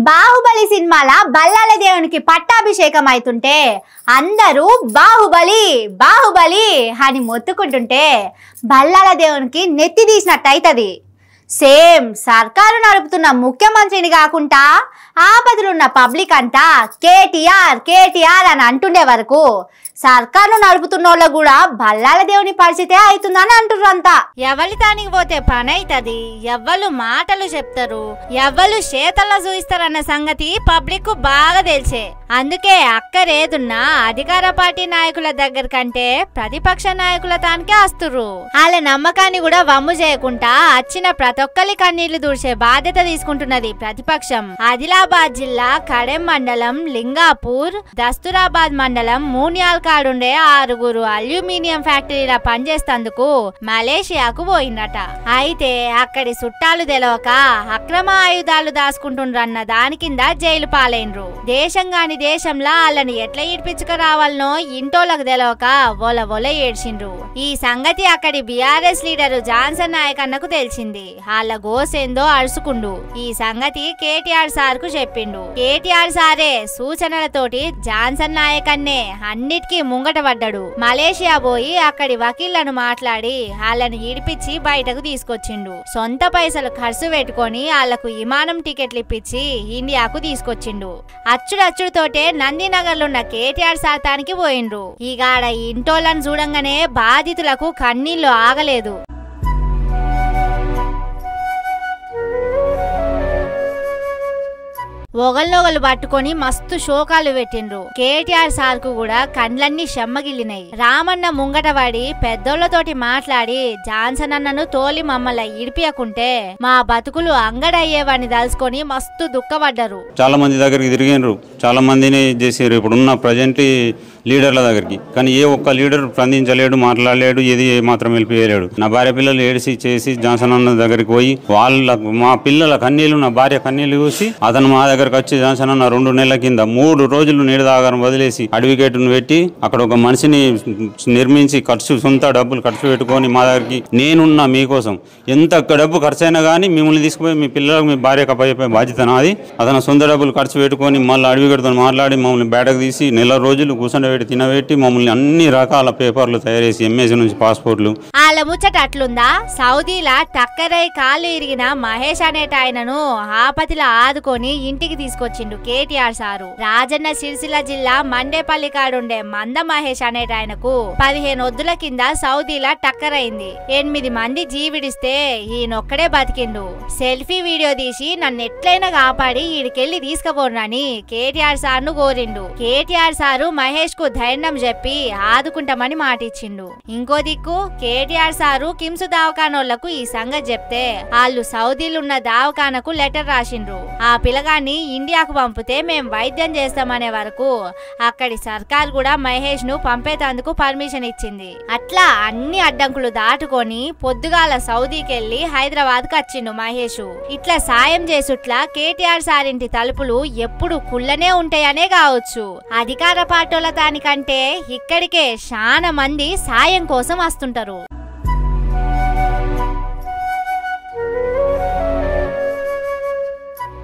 బాహుబలి సినిమాల బల్లాల దేవునికి పట్టాభిషేకం అవుతుంటే అందరూ బాహుబలి బాహుబలి అని మొత్తుకుంటుంటే బల్లాల దేవునికి నెత్తి తీసినట్టయితది. సేమ్ సర్కారు నడుపుతున్న ముఖ్యమంత్రిని కాకుండా ఆపదలున్న పబ్లిక్ అంతా కేటీఆర్ కేటీఆర్ అని అంటుండే వరకు సర్కారు నడుపుతున్నోళ్ళ కూడా బల్లాల దేవుని పరిస్థితే అవుతుందని అంటుర్రంతా. ఎవరి తానికి పోతే పని అవుతుంది, ఎవ్వరు మాటలు చెప్తారు, ఎవ్వరు చేతల్లో చూయిస్తారన్న సంగతి పబ్లిక్ బాగా తెలిసే. అందుకే అక్కరేదున్నా అధికార పార్టీ నాయకుల దగ్గర కంటే ప్రతిపక్ష నాయకుల తానికే వస్తుర్రు. వాళ్ళ నమ్మకాన్ని కూడా వమ్ము చేయకుండా వచ్చిన ప్రతి ఒక్కరి కన్నీళ్లు దూర్చే బాధ్యత తీసుకుంటున్నది ప్రతిపక్షం. ఆదిలాబాద్ జిల్లా కడెం మండలం లింగాపూర్, దస్తూరాబాద్ మండలం మూన్యాల్ కాడుండే 6 అల్యూమినియం ఫ్యాక్టరీల పనిచేస్తందుకు మలేషియాకు పోయిందట. అయితే అక్కడి చుట్టాలు తెలవక అక్రమ ఆయుధాలు దాచుకుంటుండ్రన్న దాని కింద జైలు పాలైనరు. దేశం గాని దేశంలో వాళ్ళని ఎట్లా ఈడ్పించుకు రావాలనో ఇంటోలకు తెలవక ఒల ఏడ్చిండ్రు. ఈ సంగతి అక్కడి బీఆర్ఎస్ లీడరు జాన్సన్ నాయక్ అన్నకు తెలిసింది. వాళ్ళ గోసేందో అరుసుకుండు. ఈ సంగతి కేటీఆర్ సార్ కు చెప్పిండు. కేటీఆర్ సారే సూచనలతోటి జాన్సన్ నాయక్ అన్నే అన్నిటికీ ముంగట పడ్డాడు. మలేషియా పోయి అక్కడి వకీళ్లను మాట్లాడి వాళ్ళని ఈడిపించి బయటకు తీసుకొచ్చిండు. సొంత పైసలు ఖర్చు పెట్టుకొని వాళ్లకు విమానం టికెట్లు ఇప్పించి ఇండియాకు తీసుకొచ్చిండు. అచ్చుడచ్చుడుతోటే నందినగర్ లో ఉన్న కేటీఆర్ శాతానికి పోయిండ్రు. ఇక ఆడ ఇంటోళ్ళను చూడంగానే బాధితులకు కన్నీళ్లు ఆగలేదు. ఒకళ్ళొకళ్ళు పట్టుకొని మస్తు శోకాలు పెట్టిండ్రు. కేటీఆర్ సార్ కు కూడా కండ్లన్నీ చెమ్మగిల్లినాయి. రామన్న ముంగట పడి పెద్దోళ్లతోటి మాట్లాడి జాన్సన్ అన్నను తోలి మమ్మల్ని ఇడిపియకుంటే మా బతుకులు అంగడయ్యేవాడిని దలుచుకొని మస్తు దుఃఖపడ్డారు. చాలా మంది దగ్గరికి తిరిగినరు, చాలా మందిని చేసారు ఇప్పుడున్న ప్రజెంట్ లీడర్ల దగ్గరికి. కానీ ఏ ఒక్క లీడర్ స్పందించలేడు, మాట్లాడలేడు, ఏది మాత్రం వెళ్ళిపోయలేడు. నా భార్య పిల్లలు ఏడిసి చేసి జాన్సన్ అన్న దగ్గరికి పోయి మా పిల్లల కన్నీళ్లు, నా భార్య కన్నీళ్లు చూసి అతను మా దగ్గరకు వచ్చి జాన్సన్ అన్న 2 నెలల కింద 3 రోజులు నీడదాగారం వదిలేసి అడ్వకేట్ను పెట్టి అక్కడ ఒక మనిషిని నిర్మించి సొంత డబ్బులు ఖర్చు పెట్టుకొని మా దగ్గరికి నేనున్నా మీకోసం ఎంత డబ్బు ఖర్చు అయినా కానీ మిమ్మల్ని తీసుకుపోయి మీ పిల్లలకు మీ భార్యకు అప్పచెప్పే బాధ్యత నాది. అతను సొంత డబ్బులు ఖర్చు పెట్టుకొని మళ్ళీ అడ్వకేట్తో మాట్లాడి మమ్మల్ని బయటకు తీసి నెల రోజులు కూర్చొని తినబెట్టి మమ్మల్ని అన్ని రకాల పేపర్లు తయారు చేసి ఎంఏసీ నుంచి పాస్పోర్ట్లు. వాళ్ళ ముచ్చట అట్లుందా? సౌదీలా టక్కరై కాళ్ళు ఇరిగిన మహేష్ అనేట ఆయనను ఆపతిలా ఆదుకొని ఇంటికి తీసుకొచ్చిండు కేటీఆర్ సారు. రాజన్న సిరిసిల్ల జిల్లా మండేపల్లి కాడుండే మంద మహేష్ అనేట ఆయనకు 15 వద్దుల కింద సౌదీలా టక్కరైంది. 8 మంది జీవిడిస్తే ఈయనొక్కడే బతికిండు. సెల్ఫీ వీడియో తీసి నన్ను ఎట్లయినా కాపాడి ఈడికెళ్లి తీసుకుపోనని కేటీఆర్ సార్ ను కోరిండు. కేటీఆర్ సారు మహేష్ కు ధైర్యం చెప్పి ఆదుకుంటామని మాటిచ్చిండు. ఇంకో దిక్కు కేటీఆర్ సారు కిమ్స్ దవాఖానోళ్లకు ఈ సంగతి చెప్తే వాళ్ళు సౌదీలున్న దవాఖానకు లెటర్ రాసిండ్రు. ఆ పిల్లగాన్ని ఇండియాకు పంపితే మేం వైద్యం చేస్తామనే వరకు అక్కడి సర్కార్ కూడా మహేష్ ను పంపేతందుకు పర్మిషన్ ఇచ్చింది. అట్లా అన్ని అడ్డంకులు దాటుకొని పొద్దుగాల సౌదీకెళ్లి హైదరాబాద్ కు వచ్చిండు మహేష్. ఇట్లా సాయం చేసుట్లా కేటీఆర్ సారింటి తలుపులు ఎప్పుడు కుళ్ళనే ఉంటాయనే కావచ్చు. అధికార పార్టీల దానికంటే ఇక్కడికే చాలా మంది సాయం కోసం వస్తుంటారు.